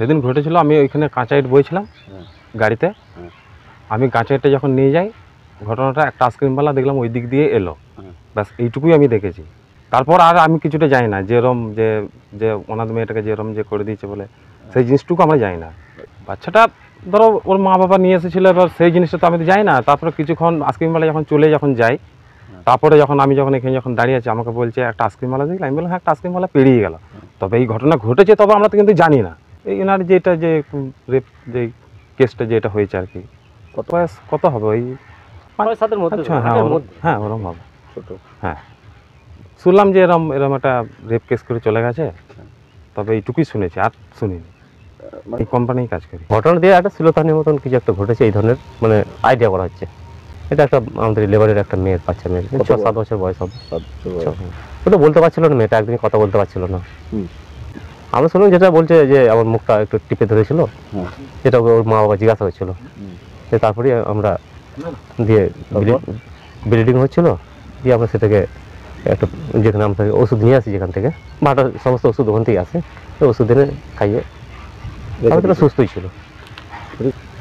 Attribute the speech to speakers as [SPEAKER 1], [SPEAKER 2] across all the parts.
[SPEAKER 1] সেদিন ঘটেছিল, আমি ওইখানে কাঁচাইট বইছিলাম গাড়িতে। আমি কাঁচাইটটা যখন নিয়ে যাই, ঘটনাটা একটা আইসক্রিমওয়ালা দেখলাম ওই দিক দিয়ে এলো, ব্যাস এইটুকুই আমি দেখেছি। তারপর আর আমি কিছুটা জানি না, যেরম যে ওনার মেয়েটাকে যেরম যে করে দিয়েছে বলে সেই জিনিসটুকু আমরা জানি না। বাচ্চাটা ধরো ওর মা বাবা নিয়ে এসেছিলো, এবার সেই জিনিসটা তো আমি তো যাই না। তারপরে কিছুক্ষণ আইসক্রিমওয়ালা যখন যাই, তারপরে আমি যখন এখানে দাঁড়িয়ে আছি, আমাকে বলছে একটা আইসক্রিমওয়ালা দেখলাম। আমি বললাম হ্যাঁ, একটা আইসক্রিমওয়ালা পেরিয়ে গেল। তবে এই ঘটনা ঘটেছে, তবে আমরা তো কিন্তু জানি না এই এনার যেটা যে রেপ যে কেসটা যেটা হয়েছে আর কি। বয়স কত হবে, ওই 5-7-এর মধ্যে। হ্যাঁ ওরম হবে, হ্যাঁ। শুনলাম যে এরম একটা রেপ কেস করে চলে গেছে, তবে এইটুকুই শুনেছি, আর শুনিনি। এই কোম্পানি কাজ করি।
[SPEAKER 2] ঘটনা দিয়ে একটা শ্লীলতাহানির মতন কিছু একটা ঘটেছে, এই ধরনের মানে আইডিয়া করা হচ্ছে। এটা একটা আমাদের লেবারের একটা মেয়ের, বাচ্চা মেয়ের 6-7 বছর বয়স হবে। ও তো বলতে পারছিল না, মেয়েটা একদিন কথা বলতে পারছিল না। আমরা শুনলাম যেটা বলছে যে আমার মুখটা একটু টিপে ধরেছিল, যেটা ওর মা বাবা জিজ্ঞাসা হয়েছিল। তারপরে আমরা দিয়ে ব্লিডিং হচ্ছিল, দিয়ে আমরা সেটাকে একটা যেখানে আমরা ওষুধ নিয়ে আসি, যেখান থেকে ভাটার সমস্ত ওষুধ ওখান থেকে আসে, ওষুধ এনে খাইয়ে তারা সুস্থই ছিল।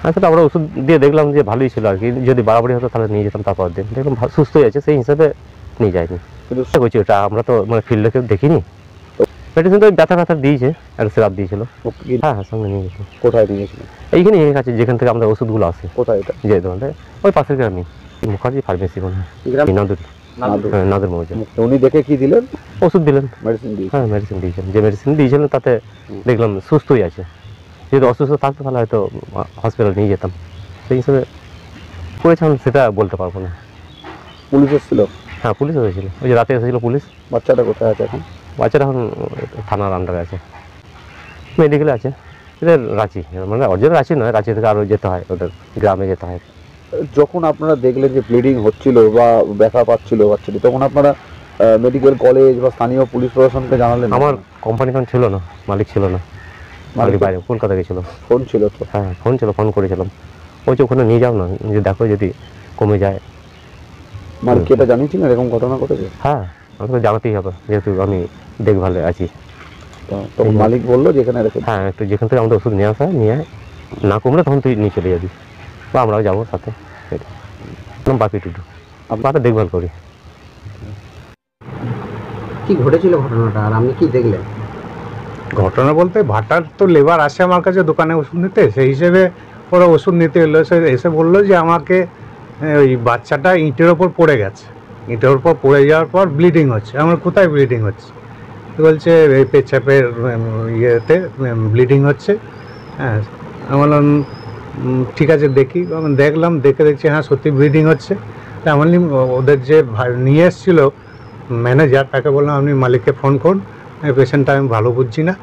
[SPEAKER 2] আসলে আমরা ওষুধ দিয়ে দেখলাম যে ভালোই ছিল আর কি। যদি বাড়াবাড়ি হতো তাহলে নিয়ে যেতাম, তারপর দিন দেখলাম সুস্থই আছে, সেই হিসাবে নিয়ে যায়নি। বলছি ওটা আমরা তো মানে ফিল্ডে কেউ দেখিনি। মেডিসিন তো ব্যথা দিয়েছে, একটা সিরাপ দিয়েছিল। হ্যাঁ সঙ্গে নিয়ে গেছিল।
[SPEAKER 3] কোথায় নিয়েছিল?
[SPEAKER 2] এইখানে নিয়ে গেছে, যেখান থেকে আমরা ওষুধগুলো আসে।
[SPEAKER 3] কোথায় এটা?
[SPEAKER 2] যে দোকানটা ওই পাশের গ্রামে, মুখার্জি ফার্মেসি মনে হয়, নাদুর মৌজা।
[SPEAKER 3] উনি দেখে কি দিলেন?
[SPEAKER 2] ওষুধ দিলেন,
[SPEAKER 3] মেডিসিন দিয়েছেন?
[SPEAKER 2] হ্যাঁ মেডিসিন দিয়েছেন। যে মেডিসিন দিয়েছিলেন তাতে দেখলাম সুস্থই আছে। যদি অসুস্থ থাকতো তাহলে হয়তো হসপিটাল নিয়ে যেতাম। সেই হিসেবে করেছিলাম, সেটা বলতে পারবো না।
[SPEAKER 3] পুলিশ এসেছিল?
[SPEAKER 2] হ্যাঁ পুলিশ এসেছিল, ওই যে রাতে এসেছিল পুলিশ।
[SPEAKER 3] বাচ্চাটা কোথায় আছে এখন?
[SPEAKER 2] বাচ্চাটা এখন থানার আন্ডারে আছে, মেডিকেলে আছে। এদের রাঁচি, মানে অরিজিনাল রাঁচি নয়, রাঁচি থেকে আরও যেতে হয়, ওদের গ্রামে যেতে হয়।
[SPEAKER 3] যখন আপনারা দেখলেন যে ব্লিডিং হচ্ছিল বা ব্যথা পাচ্ছিল বাচ্চাটি, তখন আপনারা মেডিকেল কলেজ বা স্থানীয় পুলিশ প্রশাসনকে জানালেন?
[SPEAKER 2] আমার কোম্পানি এখন ছিল না, মালিক ছিল না, মালিক বাইরে কলকাতা গেছিলো।
[SPEAKER 3] ফোন ছিল তো?
[SPEAKER 2] হ্যাঁ ফোন ছিল, ফোন করেছিলাম। ওই যে ওখানে নিয়ে যাও না, যে দেখো যদি কমে যায়।
[SPEAKER 3] মালিককে এটা জানিয়েছিলেন এরকম ঘটনা ঘটেছে?
[SPEAKER 2] হ্যাঁ আমাকে জানাতেই হবে, যেহেতু আমি দেখভালে আছি।
[SPEAKER 3] তখন মালিক বললো যে এখানে রেখে?
[SPEAKER 2] হ্যাঁ একটু যেখান থেকে আমাদের ওষুধ নিয়ে আসা, নিয়ে না কমলে তখন তুই নিয়ে চলে যাবি, বা আমরাও যাবো সাথে। বাপি টুডু, আমরা দেখভাল করি।
[SPEAKER 4] কি ঘটেছিল ঘটনাটা, আর আপনি কি দেখলেন?
[SPEAKER 5] ঘটনা বলতে ভাটার তো লেবার আসে আমার কাছে দোকানে ওষুধ নিতে, সেই হিসেবে ওরা ওষুধ নিতে এলো। সে এসে বললো যে আমাকে ওই বাচ্চাটা ইঁটের ওপর পড়ে গেছে, ইঁটের ওপর পড়ে যাওয়ার পর ব্লিডিং হচ্ছে। আমার কোথায় ব্লিডিং হচ্ছে? বলছে এই পেচ্ছাপের ইয়েতে ব্লিডিং হচ্ছে। হ্যাঁ আমি বললাম ঠিক আছে দেখি। দেখলাম, দেখছি হ্যাঁ সত্যি ব্লিডিং হচ্ছে। এমন ওদের যে নিয়ে এসেছিলো ম্যানেজার, তাকে বললাম আপনি মালিককে ফোন করুন, পেশেন্টটা আমি ভালো বুঝছি না,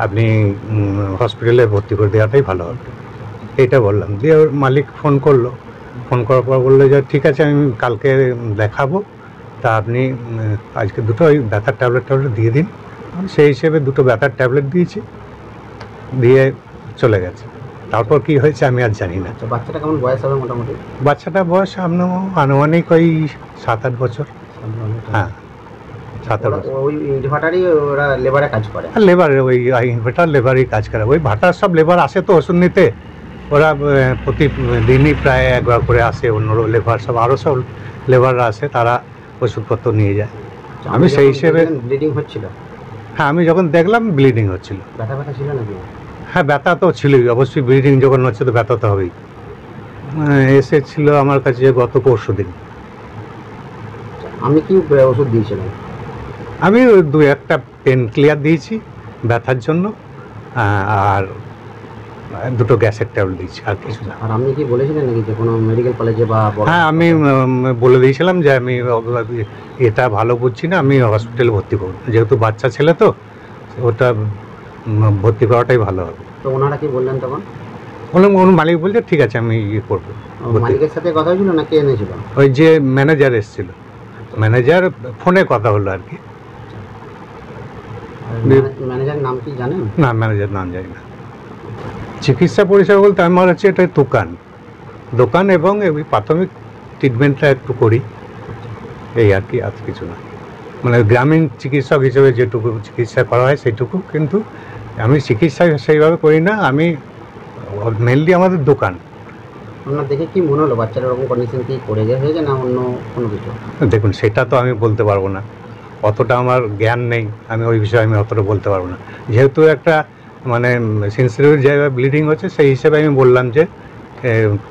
[SPEAKER 5] আপনি হসপিটালে ভর্তি করে দেওয়াটাই ভালো হবে, এইটা বললাম। দিয়ে ওর মালিক ফোন করলো, ফোন করার পর বললো যে ঠিক আছে আমি কালকে দেখাবো, তা আপনি আজকে দুটো ওই ব্যথার ট্যাবলেট দিয়ে দিন। সেই হিসেবে দুটো ব্যথার ট্যাবলেট দিয়েছি, দিয়ে চলে গেছে। তারপর কি হয়েছে আমি আর জানি না।
[SPEAKER 4] বাচ্চাটা কেমন বয়স হবে মোটামুটি?
[SPEAKER 5] বাচ্চাটা বয়স আনুমানিক ওই 7-8 বছর। হ্যাঁ 7-8 বছর।
[SPEAKER 4] ওই ইনভার্টারই ওরা লেবারে কাজ করে?
[SPEAKER 5] লেবারের ওই ইনভার্টার লেবারই কাজ করে। ওই ভাটার সব লেবার আসে তো ওষুধ নিতে, ওরা প্রতিদিনই প্রায় একবার করে আসে। অন্য লেবার সব আরও সব লেবাররা আসে, তারা ওষুধপত্র নিয়ে যায়। আমি সেই হিসেবে
[SPEAKER 4] ব্লিডিং হচ্ছিল?
[SPEAKER 5] হ্যাঁ আমি যখন দেখলাম ব্লিডিং হচ্ছিল।
[SPEAKER 4] ব্যথা ছিল নাকি?
[SPEAKER 5] হ্যাঁ ব্যথা তো ছিলই, অবশ্যই ব্লিডিং যখন হচ্ছে তো ব্যথা তো হবেই। এসেছিল আমার কাছে গত পরশুদিন।
[SPEAKER 4] আমি কি ওষুধ দিয়েছিলাম?
[SPEAKER 5] আমি 2-1টা পেন ক্লিয়ার দিয়েছি ব্যথার জন্য, আর 2টো গ্যাসের ট্যাবলেট দিয়েছি, আর কিছু না।
[SPEAKER 4] আর আপনি কি বলেছিলেন নাকি যে কোনো মেডিকেল কলেজে বা?
[SPEAKER 5] হ্যাঁ আমি বলে দিয়েছিলাম যে আমি এটা ভালো বুঝছি না, আমি হসপিটালে ভর্তি করব, যেহেতু বাচ্চা ছেলে তো ওটা ভর্তি করাটাই ভালো হবে।
[SPEAKER 4] তো ওনারা কি বললেন তখন?
[SPEAKER 5] ওর মালিক বলছে ঠিক আছে আমি করবো।
[SPEAKER 4] মালিকের সাথে কথা হয়েছিল না কে এনেছিল?
[SPEAKER 5] ওই যে ম্যানেজার এসেছিল, ম্যানেজার ফোনে কথা হলো আর কি।
[SPEAKER 4] ম্যানেজারের নাম কি জানেন?
[SPEAKER 5] না ম্যানেজার নাম জানি না। চিকিৎসা পরিষেবা বলতে আমার হচ্ছে এটা দোকান এবং ওই প্রাথমিক ট্রিটমেন্টটা একটু করি, এই আর কি, আর কিছু না। মানে গ্রামীণ চিকিৎসক হিসেবে যেটুকু চিকিৎসা করা হয় সেইটুকু, কিন্তু আমি চিকিৎসা সেইভাবে করি না, আমি মেনলি আমাদের দোকান।
[SPEAKER 4] আপনার দেখে কি মনে হলো বাচ্চার ওরকম কন্ডিশন কি পড়ে গিয়ে হয়েছে না অন্য কোনো কিছু?
[SPEAKER 5] দেখুন সেটা তো আমি বলতে পারবো না, অতটা আমার জ্ঞান নেই, আমি ওই বিষয়ে আমি অতটা বলতে পারবো না। যেহেতু একটা মানে সেন্সিটিভ জায়গায় ব্লিডিং হচ্ছে, সেই হিসেবে আমি বললাম যে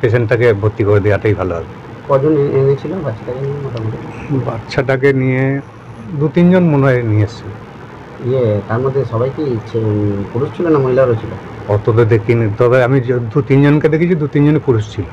[SPEAKER 5] পেশেন্টটাকে ভর্তি করে দেওয়াটাই ভালো হবে।
[SPEAKER 4] কজন এনেছিল বাচ্চাটাকে নিয়ে মোটামুটি?
[SPEAKER 5] বাচ্চাটাকে নিয়ে 2-3 জন মনে হয় নিয়ে এসেছিল।
[SPEAKER 4] তার মধ্যে সবাই কি পুরুষ ছিল না মহিলারও ছিল?
[SPEAKER 5] অত তো দেখিনি, তবে আমি 2-3 জনকে দেখেছি, 2-3 জনই পুরুষ ছিল।